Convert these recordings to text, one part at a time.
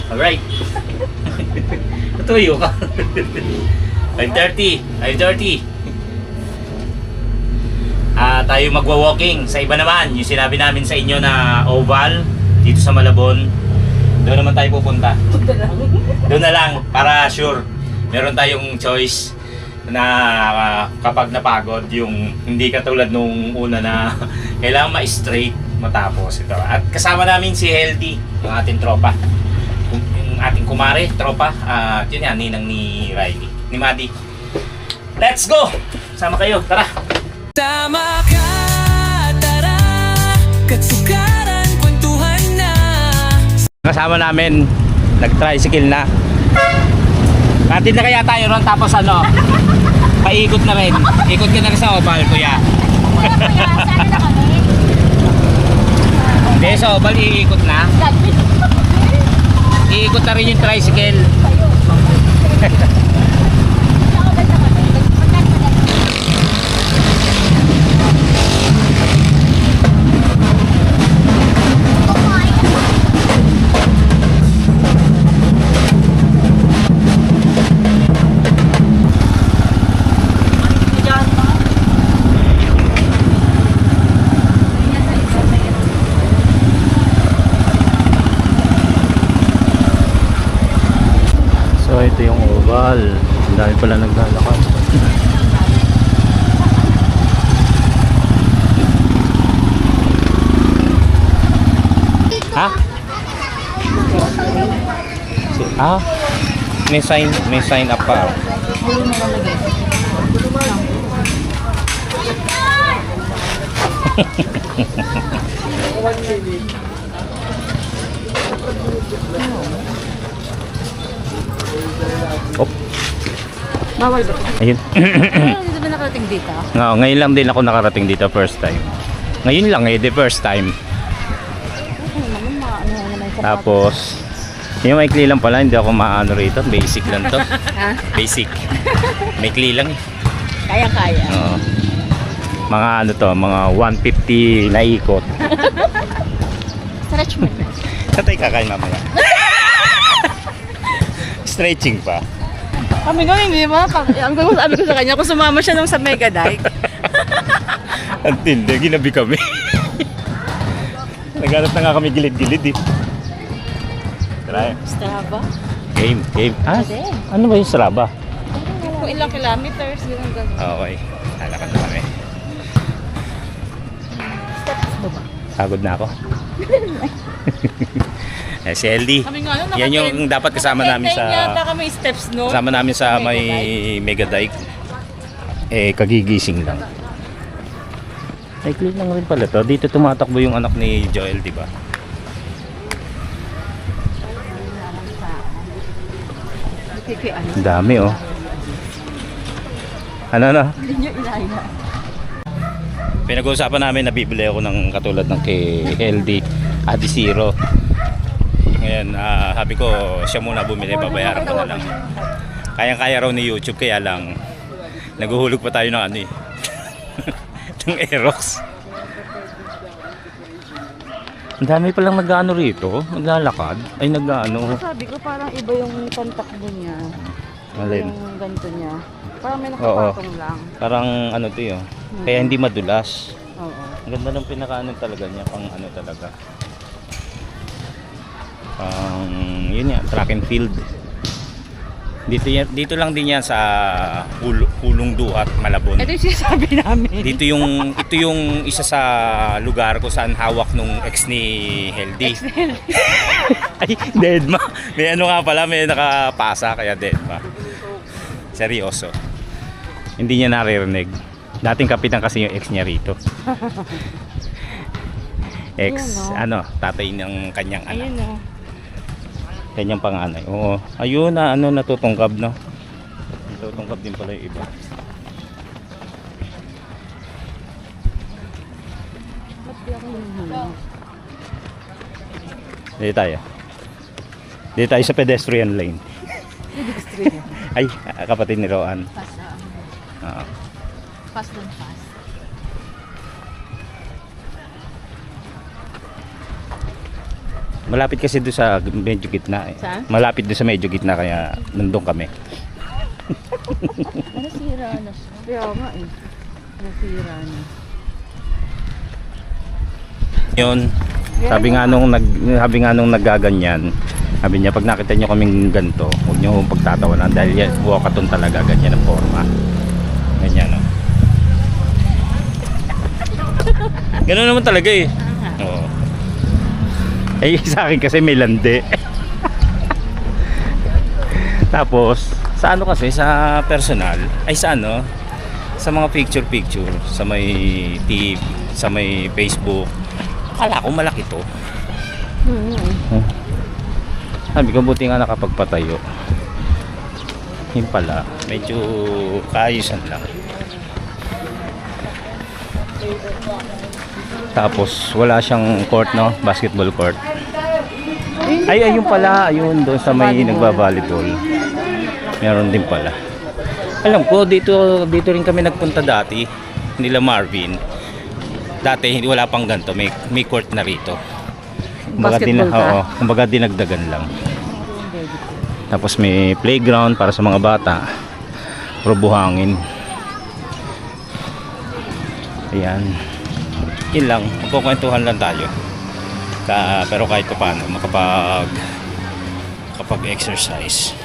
Alright. Tuyo ka. 5:30. 5:30. Tayo magwa-walking. Sa iba naman, yung sinabi namin sa inyo na oval, dito sa Malabon. Doon naman tayo pupunta. Doon na lang, para sure. Meron tayong choice na kapag napagod, yung hindi katulad nung una na kailangan ma-straight matapos ito. At kasama namin si Healthy, yung ating tropa. Yung ating kumare, tropa. Yun yan, ninang ni Riley. Ni Maddie. Let's go! Sama kayo, tara! Tama ka, tara, katsukaran, kwentuhan na. Kasama namin, nag-tricycle na. Natin na kaya tayo ron, tapos ano, paikot na rin. Ikot ka na rin sa oval, kuya. Saan na kami? Hindi, sa oval, iikot na. Iikot na rin yung tricycle. So ito yung oval. Ang dami pala naglalakad. Ha? May sign up pa. Oh. Bawal ba? Ayun. Hindi ba nakarating dito? No, ngayon lang din ako nakarating dito first time. Ngayon lang the first time. Tapos yung maikli lang pala, hindi ako maano rito. Basic lang to. Basic. Maikli lang eh. Kaya-kaya. Oo. Mga ano to, mga 150 na ikot. Stretch mo na. Tatay kakain mamaya. Stretching pa. Kami nga hindi ba? Ang sabi ko sa kanya, kung sumama siya nung sa Mega Dike. Ang tindi, ginabi kami. Naghanap na nga kami gilid-gilid eh. Try. Strava? Game. Pwede. Ano ba yung Strava? Kung ilang kilometers, gano'n gano'n. Okay, lalakad na kami. Steps mo ba? Pagod na ako. Si LD. Kami nga, ano, Yan yung dapat kasama namin sa... yata kami steps, no? Kasama namin sa may Mega Dike. Eh, kagigising lang. Ay, clean lang rin pala to. Dito tumatakbo yung anak ni Joel, di ba? Ang dami, oh. Ano? Hindi nyo ilaya. Pinag-uusapan namin na bibili ako ng katulad ng kay LD Adizero. Ngayon, sabi ko siya muna bumili, babayaran ko na lang. Kayang-kaya raw ni YouTube, kaya lang naguhulog pa tayo ng ano eh. ng Aerox. Ang dami palang nag-ano rito, naglalakad. Ay nag-ano. Sabi ko parang iba yung pantakbo niya. Alin? Yung ganito niya. Parang may nakapatong lang. Parang ano to yun. Kaya hindi madulas. Oo. Ang ganda ng pinakaano talaga niya, pang ano talaga. Yun yan, track and field. Dito lang din yan sa Hulong Duhat, Malabon. Ito yung sinasabi namin. Ito yung isa sa lugar ko saan hawak nung ex ni Healthy. Ay, deadma. May ano nga pala, may nakapasa kaya deadma. Seryoso. Hindi niya naririnig. Dating kapitan kasi yung ex niya rito. Ex, ano, tatay ng kanyang anak. Ayun o. Kanyang panganay. Oo. Ayun na, ano, natutungkab, no? Natutungkab din pala yung iba. Dito tayo. Dito tayo sa pedestrian lane. Ay, kapatid ni Roan. Fast Oo. fast and fast. Malapit kasi doon sa medyo gitna eh. Saan? Malapit doon sa medyo gitna kaya nandun kami. Nasira na siya. Kaya nga eh. Nasira na. Yun, sabi nga nung naggaganyan, sabi niya pag nakita niyo kaming ganito, huwag niyo akong pagtatawanan dahil yan, buwakaton talaga ganyan ang forma. Ganyan no. Ganun naman talaga eh. Oo. Eh sa akin kasi may lande. Tapos sa ano kasi sa personal ay sa ano sa mga picture sa may TV, sa may Facebook. Akala ko malaki to. Sabi ko buti nga nakapagpatayo. Yun pala, medyo kaayusan lang. Tapos wala siyang court no, basketball court. Ay ayun pala, ayun doon sa may nagba-volleyball. Meron din pala. Alam ko dito rin kami nagpunta dati nila Marvin. Dati hindi wala pang ganito, may court na rito. Basketball ka? Oo, kumbaga dinagdagan lang. Tapos may playground para sa mga bata. Puro buhangin. Ayan. Yun lang, magkukwentuhan lang tayo. Pero kahit pa paano makapag-exercise.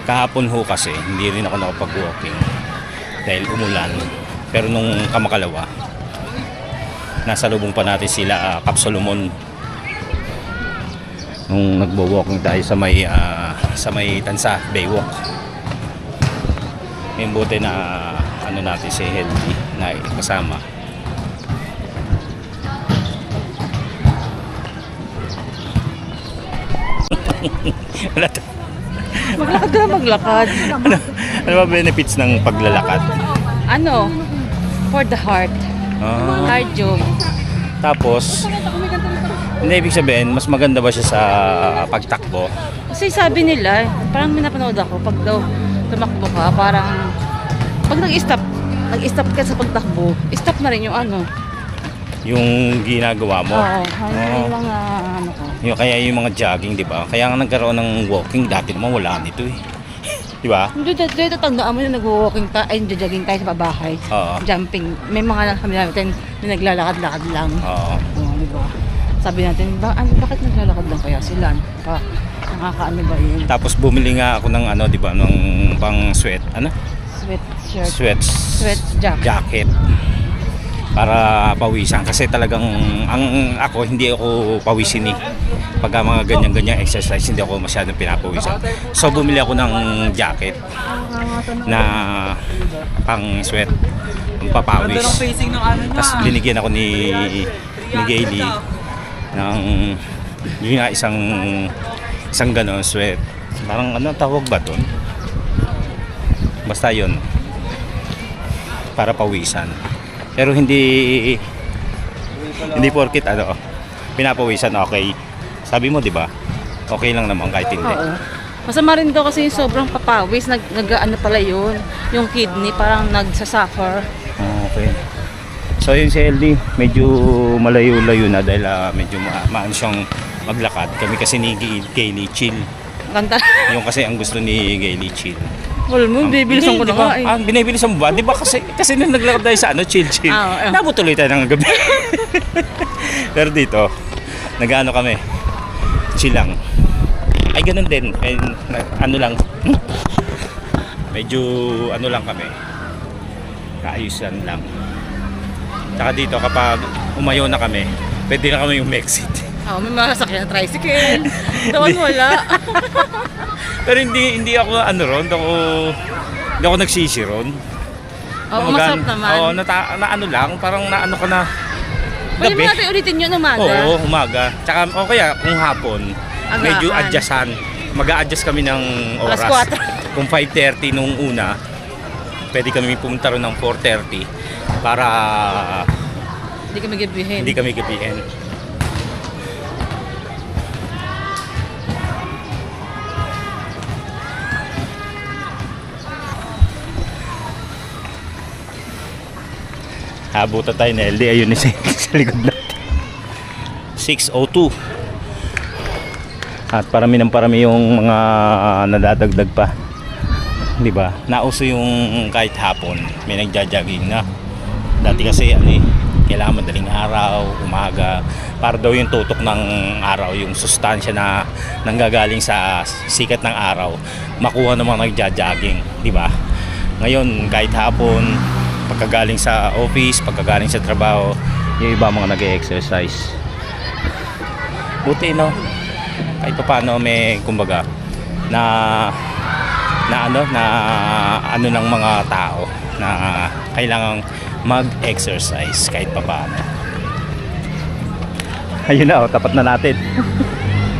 Kahapon ho kasi hindi rin ako nakapag-walking dahil umulan. Pero nung kamakalawa nasa lubong pa natin sila Cap Solomon nung nagbo-walking tayo sa may Tansa Baywalk. Yung buti na ano natin si Healthy na kasama. Wala to. Maglakad ka, maglakad. Ano ba benefits ng paglalakad? Ano? For the heart. Cardio. Tapos hindi ibig sabihin mas maganda ba siya sa pagtakbo? Kasi sabi nila, parang may napanood ako, pag daw tumakbo ka, parang pag nag-stop ka sa pagtakbo, stop na rin yung ano. Yung ginagawa mo. Oo, yung mga ano ko. Kaya yung mga jogging, di ba? Kaya nga nagkaroon ng walking, dati naman wala nito eh. Di ba? Dito tandaan mo na nag-walking ka, ay jogging tayo sa babahay. Oo. Jumping. May mga kami natin na naglalakad-lakad lang. Oo. Oo, di ba? Sabi natin, bakit naglalakad lang kaya sila? Nakakaano ba yun? Tapos bumili nga ako ng ano, di ba, ng pang sweat, ano? Sweatshirt. Sweat jacket. Para pawisan kasi talagang ako hindi ako pawisin eh. Pagka mga ganyan-ganyan exercise hindi ako masyadong pinapawisan. So bumili ako ng jacket na pang sweat, pang papawis. Tapos binigyan ako ni Gailey ng yun nga isang gano'n sweat. Parang ano tawag ba doon? Basta yun. Para pawisan. Pero hindi porket ano pinapawisan okay. Sabi mo 'di ba? Okay lang naman kahit hindi. Oo. Masama rin daw kasi yung sobrang papawis, nag-ano pala yun, yung kidney parang nagsasuffer. Okay. So yun si LD, medyo malayo-layo na dahil medyo maano siyang maglakad. Kami kasi ni Gailey chill. Ganda. Yung kasi ang gusto ni Gailey chill. Wala mo, bibilisan ko na nga eh. Binibilisan mo ba? Di ba kasi nung naglakad tayo sa ano, chill. Nabutuloy tayo ng gabi. Pero dito, nag-ano kami, chill lang. Ay ganun din, ano lang, medyo ano lang kami, kaayusan lang. Tsaka dito kapag umayaw na kami, pwede na kami yung exit. May mga sasakyan na tricycle. Doon wala. Pero hindi ako ano ron, hindi ako nagsisi ron. Oo, masarap naman. Oo, na ano lang, parang naano ka na Pwede mo gabi. natin ulitin yun umaga. Oo, umaga. Tsaka o kaya kung hapon, medyo Agahan. adjustan. Mag-a-adjust kami ng oras. Alas 4. Kung 5:30 nung una, pwede kami pumunta ron ng 4:30 para Hindi kami gabihin. hindi kami gabihin. Habutan tayo na LD. Ayun na sa likod natin. 6:02. At parami ng parami yung mga nadadagdag pa. 'Di ba? Nauso yung kahit hapon may nagja-jogging na. Dati kasi kailangan madaling araw, umaga, para daw yung tutok ng araw, yung sustansya na nanggagaling sa sikat ng araw, makuha ng mga nagja-jogging, 'di ba? Ngayon kahit hapon, pagkagaling sa office, pagkagaling sa trabaho, yung iba mga nag-exercise. Buti no, kahit pa paano may kumbaga na ano ng mga tao na kailangang mag-exercise kahit pa paano. Ayun na, tapat na natin.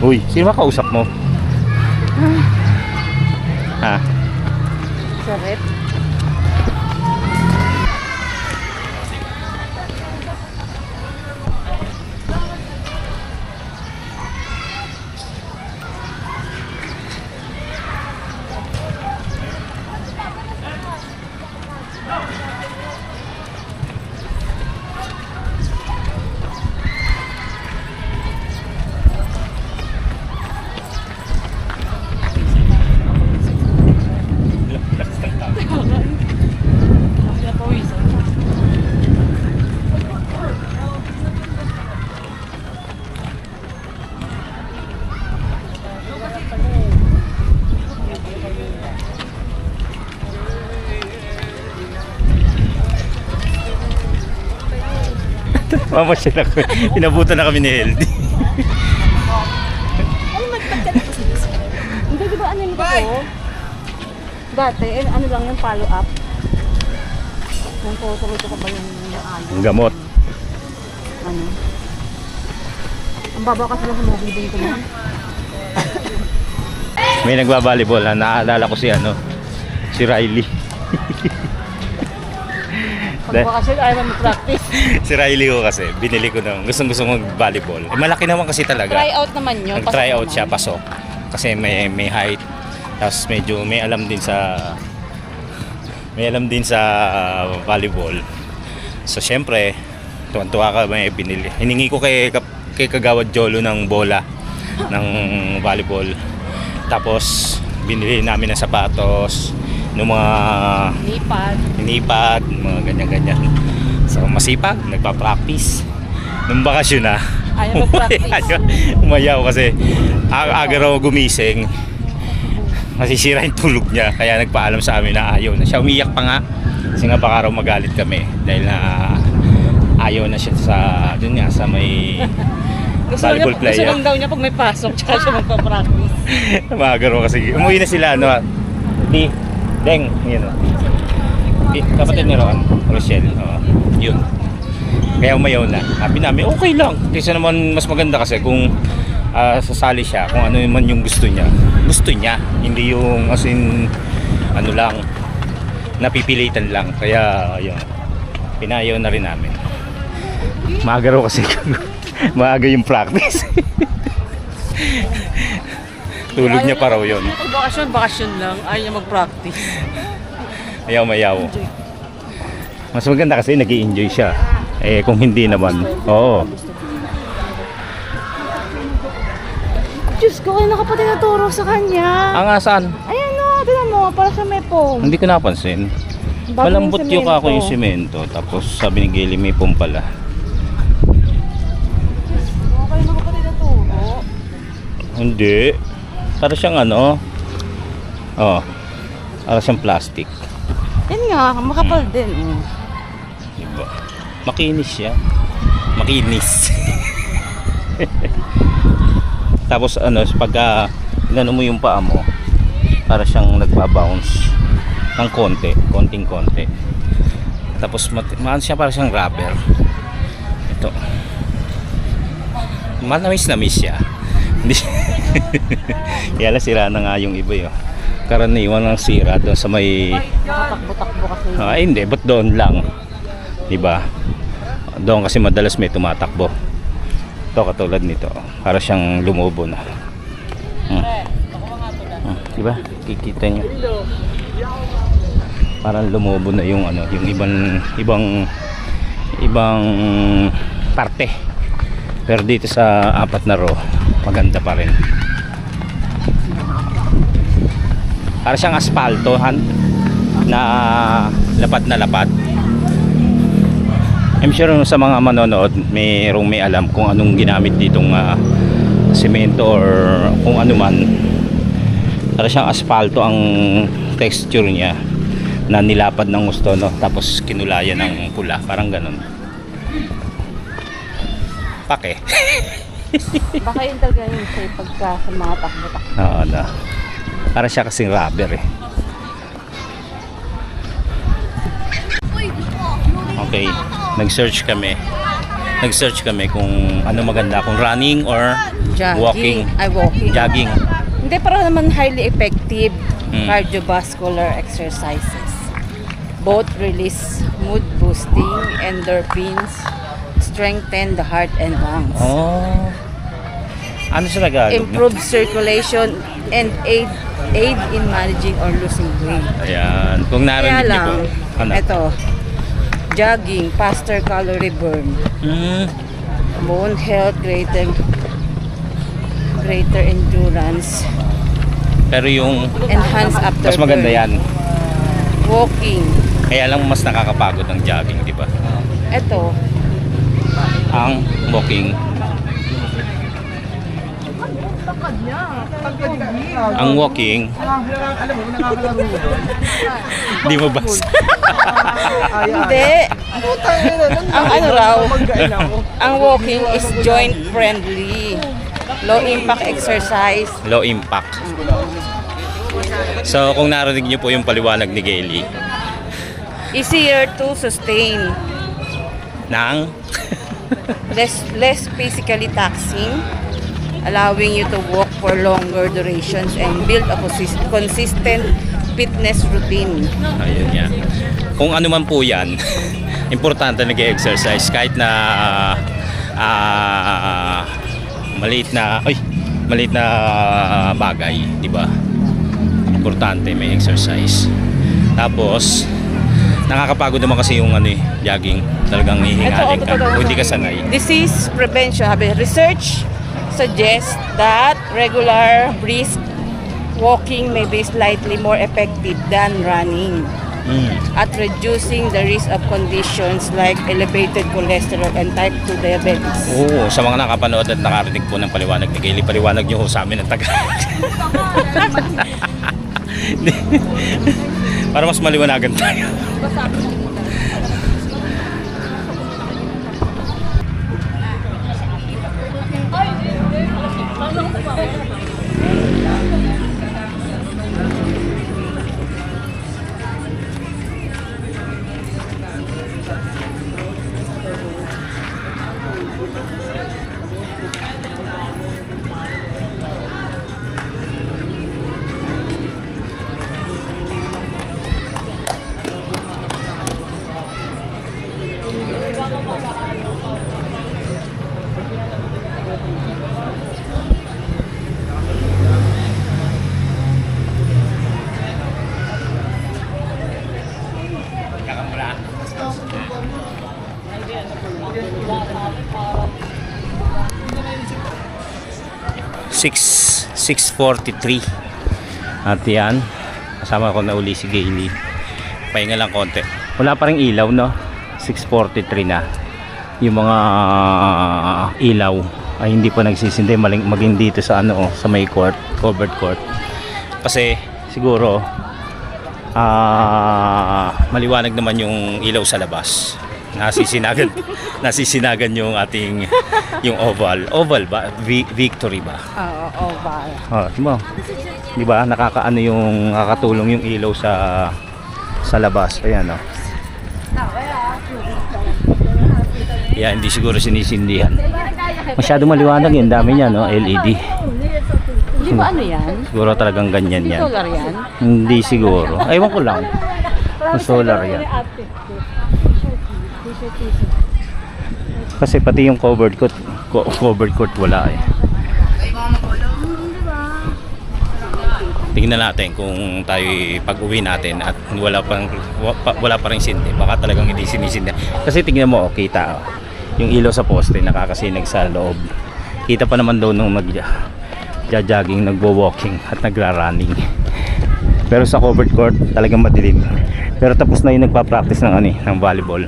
Uy, sino ba kausap mo? Ha? Sa rep. Mama siya na pinabutan na kami ni LD. Hindi, di ba ano nito ko? Dati, ano lang yung follow up. Yung tutuloy ko pa ba yung ano? Ang gamot. Ano? Ang baba kasi lang sa movie din ko na. May nagbabalibol, naalala ko si Riley. Pag bakasyon, ayaw mo mag-practice. Si Riley ko kasi, binili ko ng gusto mag-volleyball. Malaki naman kasi talaga. Try out naman yun. Nag-try out siya, pasok. Kasi may height. Tapos medyo may alam din sa volleyball. So syempre, tuwan-tuwa ka may binili. Hiningi ko kay Kagawad Jolo ng bola ng volleyball. Tapos binili namin ng sapatos, ng mga hinipad, mga ganyan-ganyan. So masipag, nagpa-practice. Nung bakasyon na, Ayaw mag-practice. umayaw kasi aga raw gumising. Masisira yung tulog niya, kaya nagpaalam sa amin na ayaw na siya. Umiyak pa nga kasi nga baka raw magalit kami dahil na ayaw na siya sa may volleyball player. Gusto lang daw niya pag may pasok tsaka siya magpa-practice. Maaga raw kasi umuwi na sila Deng, yun. Kapatid ni Ron, Rochelle, yun. Kaya umayaw na. Sabi namin, okay lang. Kasi naman mas maganda kasi kung sasali siya, kung ano man yung gusto niya. Gusto niya, hindi yung as in, ano lang, napipilitan lang. Kaya, yun, pinayaw na rin namin. Maaga raw kasi, maaga yung practice. Tulog niya pa raw yun. Pag bakasyon lang, ayaw niya mag-practice. Ayaw. Mas maganda kasi nag-i-enjoy siya. Kung hindi naman, oo. Diyos ko, kaya naka pa tinuturo sa kanya. Ang asan? Ayan o, tinan mo, para sa may foam. Hindi ko napansin. Malambot yung ako yung simento. Tapos sabi ni Gilly may foam pala. Kaya naka pa tinuturo. Hindi. Para siyang para siyang plastic. Yan nga, makapal din. Diba? Makinis siya. Makinis. Tapos pag inano mo yung paa mo, para siyang nagbabounce ng konting-konti. Tapos siya para siyang rubber. Ito. Manamis siya. Hindi. Kaya lang sira na nga yung iba yun. Karaniwan ng sira doon sa may Nakatakbo-takbo kasi. hindi, but doon lang. Diba? Doon kasi madalas may tumatakbo. Ito katulad nito. Para siyang lumubo na. Diba? Kikita nyo. Parang lumubo na yung yung ibang parte. Pero dito sa apat na row, maganda pa rin. Para siyang aspalto na lapad na lapad. I'm sure sa mga manonood mayroong may alam kung anong ginamit ditong semento or kung ano man. Para siyang aspalto ang texture niya na nilapad ng gusto, no? Tapos kinulayan ng pula, parang ganun. Pake. Baka yun talaga yung say pagka sa mga takbo-takbo. Oo na. Para siya kasing rubber eh. Okay, nag-search kami kung ano maganda, kung running or walking. Walking. Jogging. Hindi, para naman highly effective Mm. cardiovascular exercises. Both release mood boosting endorphins, strengthen the heart and lungs, Oh. Ano sa Tagalog? improve circulation, and aid in managing or losing weight. Ayan. Kung Kaya narinig niyo lang, po. Ano? ito, jogging, faster calorie burn, Mm. bone health, greater endurance, Pero yung enhance after mas maganda burn. yan. Walking, Kaya lang mas nakakapagod ang jogging, di ba? ito, Ang walking. Ang walking. Di mo basa. hindi. Ang ano raw, ang walking is joint friendly, low impact exercise. Low impact. So kung narinig niyo po yung paliwanag ni Gayle Easier to sustain, ng less physically taxing, allowing you to walk for longer durations and build a consistent fitness routine. ayun yan. Kung ano man po yan, importante nag-exercise kahit na maliit na bagay, di ba? Importante may exercise. Tapos nakakapagod naman kasi yung jogging. Talagang hihingalin ka. Kung hindi ka sanay. Disease prevention. Research suggests that regular brisk walking may be slightly more effective than running at reducing the risk of conditions like elevated cholesterol and type 2 diabetes. Oo, sa mga nakapanood at nakarinig po ng paliwanag ni Gayle, paliwanag nyo ho sa amin ng Tagalog. Para mas maliwanagan tayo. Kakamura. 6:43 at yan, kasama ko na uli si Gayle. Pahinga lang konti, wala pa rin ilaw, no? 6:43 na yung mga ilaw ay hindi pa nagsisindi maging dito sa sa may court, covered court, kasi siguro maliwanag naman yung ilaw sa labas. Nasisinagan yung ating yung oval ba, Victory ba? Oo, oval. Di ba nakakaano yung nakakatulong yung ilaw sa labas. Ayan, yeah, hindi siguro sinisindihan. Masyado maliwanag yun, dami niya, no? LED. Hindi ba ano yan? Siguro talagang ganyan yan. Solar yan? Hindi siguro. Ewan ko lang. Solar yan. Kasi pati yung covered court wala eh. Tingnan natin kung tayo pag-uwi natin at wala pa ring sindi, baka talagang hindi sinisindi. Kasi tingnan mo, kita yung ilaw sa poste nakakasinag sa loob. Kita pa naman daw nung nag-jogging, nagwo-walking at nagra-running. Pero sa covered court talagang madilim. Pero tapos na yung nagpa-practice ng ng volleyball.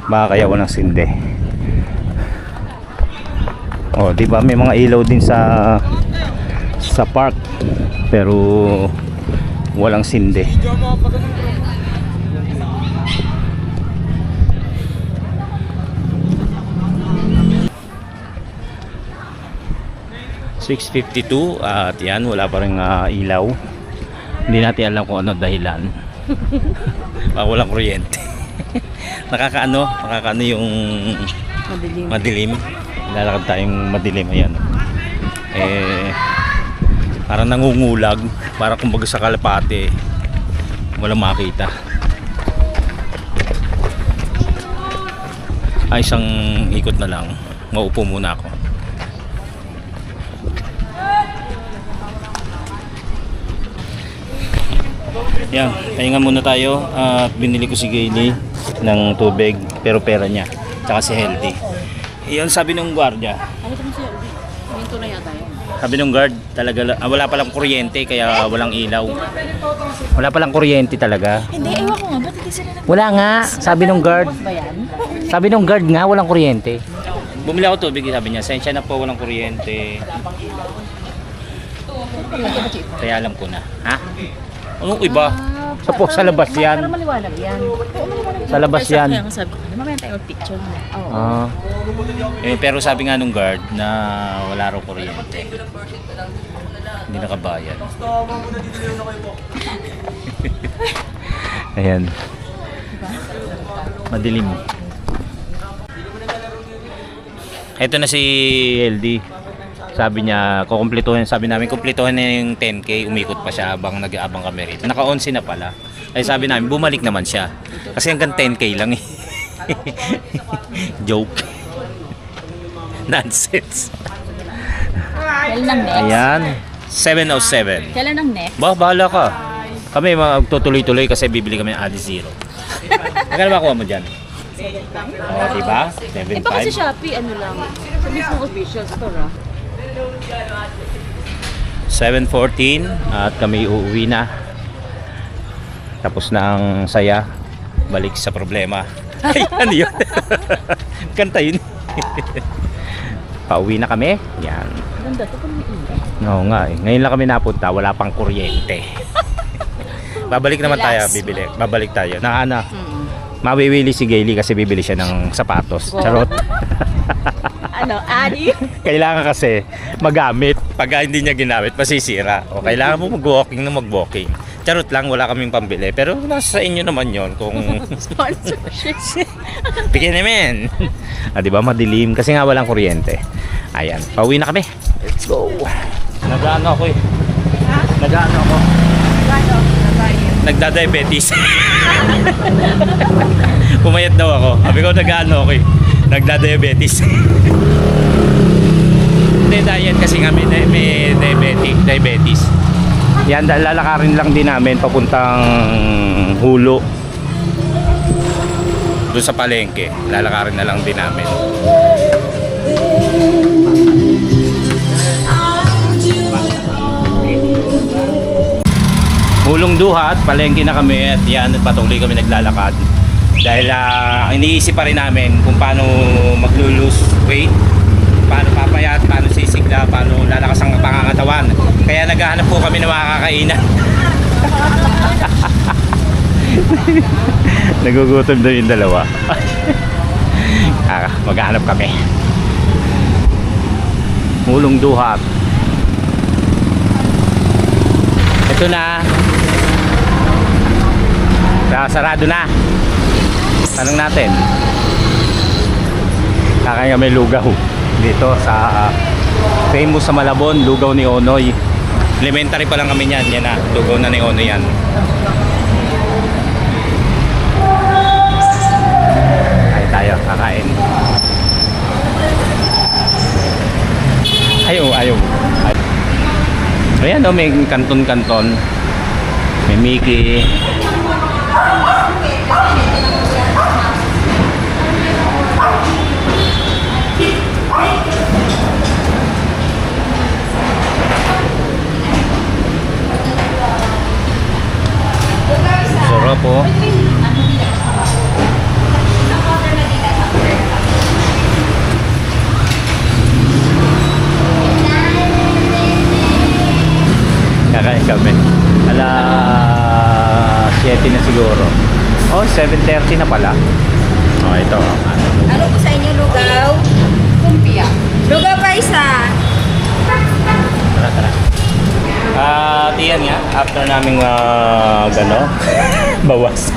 Baka kaya walang sinde. Oh, di ba may mga ilaw din sa park. Pero walang sinde. (6:52) at yan, wala pa rin ilaw. Hindi natin alam kung ano dahilan. Baka walang kuryente. nakakaano yung madilim. Lalakad tayong madilim, ayan. Parang nangungulag, parang kumbaga sa kalapate walang makita. Isang ikot na lang, maupo muna ako. Yan, pahinga muna tayo at binili ko si Gailey ng tubig pero pera niya, tsaka si Healthy. Yan sabi ng gwardiya. Minto na yata yun. Sabi ng guard, talaga wala palang kuryente kaya walang ilaw. Wala palang kuryente talaga. Hindi, ewan ko nga, ba't hindi sila Wala nga, sabi ng guard. Sabi ng guard nga, walang kuryente. Bumili ako tubig, sabi niya, sensya na po, walang kuryente. Kaya alam ko na. Ha? Anong iba? Sa labas yan. Para maliwanag yan. Sa labas yan. Kaya nga sabi ko, mamaya tayo picture mo. Pero sabi nga nung guard na wala raw kuryente. Hindi nakabayad. Ayan. Madilim. Ito na si LD. Sabi niya, kukumpletuhin, sabi namin, kumpletuhin na yung 10K, umikot pa siya habang nag-aabang kami rito. Naka-11 na pala. Ay sabi namin, bumalik naman siya. Kasi hanggang 10K lang eh. Joke. Nonsense. Kailan ang next? Ayan, 7:07. Kailan ang next? Bahala ka. Kami magtutuloy-tuloy kasi bibili kami ng Adi Zero. Magkano ba kuha mo dyan? Oh, diba? 7.5. Ito kasi Shopee, ano lang. Sa mismong official store ah. 7:14 at kami uuwi na. Tapos na ang saya. Balik sa problema. Ay, ano yun? Kanta yun. Pauwi na kami. Yan. Ganda to kung may ilaw. Oo nga eh. Ngayon lang kami napunta. Wala pang kuryente. Babalik naman tayo. Bibili. Babalik tayo. Na ano? Mawiwili si Gailey kasi bibili siya ng sapatos. Charot. Ano, Adi? Kailangan kasi magamit. Pag hindi niya ginamit, masisira. O kailangan mo mag-walking na mag-walking. Charot lang, wala kaming pambili. Pero nasa inyo naman yon kung... Sponsorship. Bigyan namin. Diba madilim? Kasi nga walang kuryente. Ayan, pauwi na kami. Let's go. Nag-ano ako eh. Nag-ano ako. Nagda-diabetes. Pumayat daw ako. Sabi ko nag-ano ako eh. Nagda-diabetes. Hindi, diet kasi kami may diabetes. Yan, lalakarin lang din namin papuntang Hulo. Doon sa palengke. Lalakarin na lang din namin. Hulong Duhat, palengke na kami at yan, patuloy kami naglalakad. Dahil iniisip pa rin namin kung paano maglo-lose weight, paano papayat, paano sisigla, paano lalakas ang pangangatawan. Kaya naghahanap po kami ng makakainan. Nagugutom daw yung dalawa. Maghahanap kami. Hulong Duhat. Ito na. Sarado na. Tanong natin. Kaya may lugaw dito sa famous sa Malabon, lugaw ni Onoy. Elementary pa lang kami niyan. Yan na, lugaw na ni Onoy yan. Kaya tayo, kakain. Ayaw. Ayan o, may kanton-kanton. May Mickey. Kakain kami. 7 na siguro. Oh, 7:30 na pala. Oh, ito. Ano po sa inyo, lugaw? Kumpia. Lugaw pa isa. Tara. Iyan nga, after naming bawas.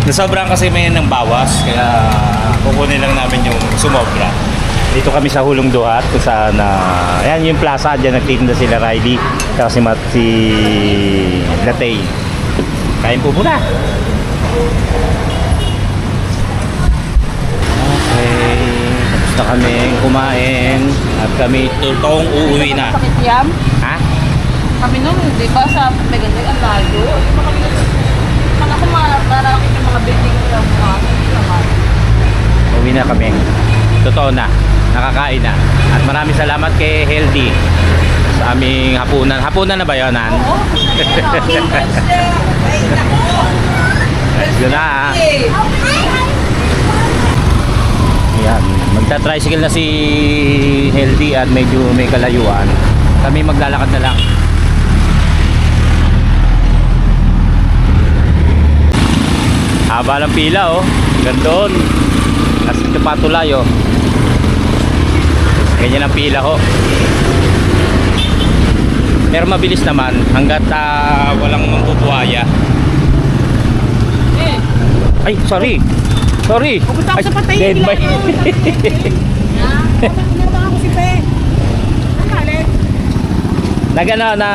Nasobrang kasi may ng bawas, kaya kukunin lang namin yung sumobra. Dito kami sa Hulong Duhat kung saan ayan yung plaza, dyan nagtitinda sila Riley kasi si Latay. Kain po muna. Okay, tapos na kami kumain at kami Totoong uuwi na. Pakityam. ha? Kami nun, di ba sa Meganday, ang layo. Kaya kung malalakit yung mga building nila, Uwi na kami. Totoo na, nakakain na. At maraming salamat kay Healthy sa aming hapunan. Hapunan na ba yun, Nan? Oo, Let's go na. Yan, magta-tricycle na si Healthy at medyo may kalayuan. Kami maglalakad na lang. Haba ng pila oh. Gandun. Kasi ito patulay oh. Ganyan ang pila ho. Pero mabilis naman hanggat walang mambubuhaya. Ay, sorry. Pupunta ako Ay, sa patay, dead hindi by. Pumunta ako si Pe. Ang galing. Nagano na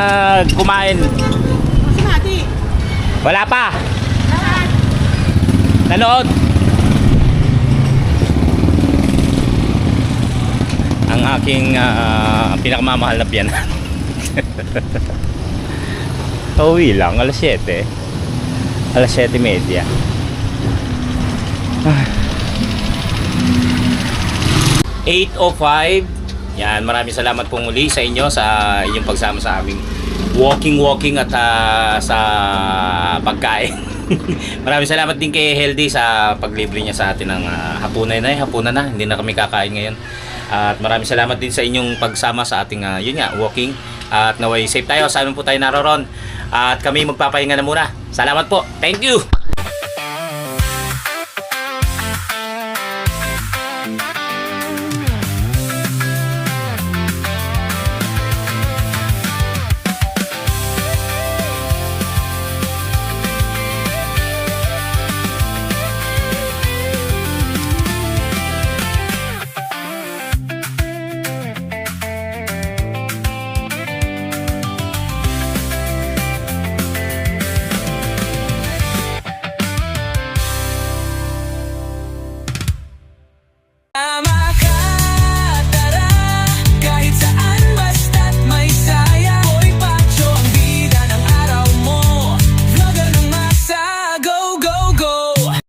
kumain. Kasi mati. Wala pa. Nanood. Ang aking pinakamamahal na biyanan. Uwi lang, alas 7. Alas 7:30. 8:05. Yan, maraming salamat po muli sa inyo sa inyong pagsama sa aming walking at sa pagkain. Maraming salamat din kay Healthy sa paglibre niya sa atin ng hapunan na. Hindi na kami kakain ngayon. At maraming salamat din sa inyong pagsama sa ating yun nga, walking. At naway safe tayo. Saan po tayo naroon. At kami magpapahinga na muna. Salamat po. Thank you.